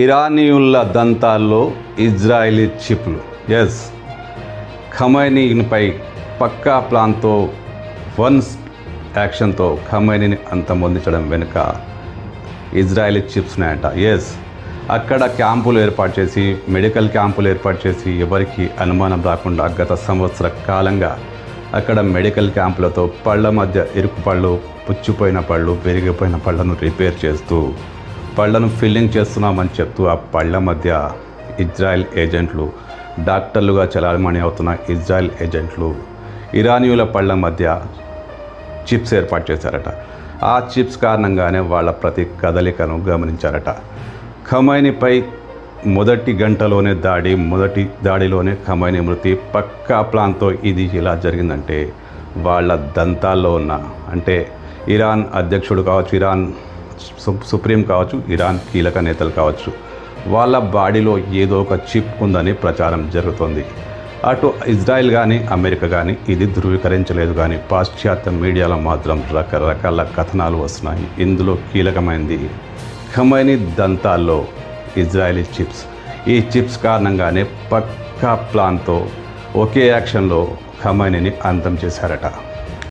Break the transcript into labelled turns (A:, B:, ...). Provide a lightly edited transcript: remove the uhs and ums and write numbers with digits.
A: ఇరానీయుల దంతాల్లో Israeli చిప్లు. Yes, ఖమైనీపై పక్కా ప్లాన్తో once యాక్షన్తో ఖమైనీని అంతమొందించడం వెనుక Israeli chips ఉన్నాయంట. ఎస్, అక్కడ క్యాంపులు ఏర్పాటు చేసి, మెడికల్ క్యాంపులు ఏర్పాటు చేసి, ఎవరికి అనుమానం రాకుండా గత సంవత్సర కాలంగా అక్కడ మెడికల్ క్యాంపులతో పళ్ళ మధ్య ఇరుకు పళ్ళు, పుచ్చిపోయిన పళ్ళు, పెరిగిపోయిన పళ్ళను రిపేర్ చేస్తూ పళ్ళను ఫిల్లింగ్ చేస్తున్నామని చెప్తూ ఆ పళ్ళ మధ్య ఇజ్రాయెల్ ఏజెంట్లు, డాక్టర్లుగా చలామణి అవుతున్న ఇజ్రాయెల్ ఏజెంట్లు ఇరానీయుల పళ్ళ మధ్య చిప్స్ ఏర్పాటు చేశారట. ఆ చిప్స్ కారణంగానే వాళ్ళ ప్రతి కదలికను గమనించారట. ఖమైనీపై మొదటి దాడిలోనే ఖమైనీ మృతి పక్కా ప్లాన్తో. ఇది ఇలా జరిగిందంటే వాళ్ళ దంతాల్లో ఉన్న, అంటే ఇరాన్ అధ్యక్షుడు కావచ్చు, ఇరాన్ సుప్రీం కావచ్చు, ఇరాన్ కీలక నేతలు కావచ్చు, వాళ్ళ బాడీలో ఏదో ఒక చిప్ ఉందని ప్రచారం జరుగుతుంది. అటు ఇజ్రాయెల్ కానీ అమెరికా కానీ ఇది ధృవీకరించలేదు, కానీ పాశ్చాత్య మీడియాలో మాత్రం రకరకాల కథనాలు వస్తున్నాయి. ఇందులో కీలకమైనది ఖమైనీ దంతాల్లో ఇజ్రాయెలీ చిప్స్. ఈ చిప్స్ కారణంగానే పక్కా ప్లాన్తో ఒకే యాక్షన్లో ఖమైనీని అంతం చేశారట.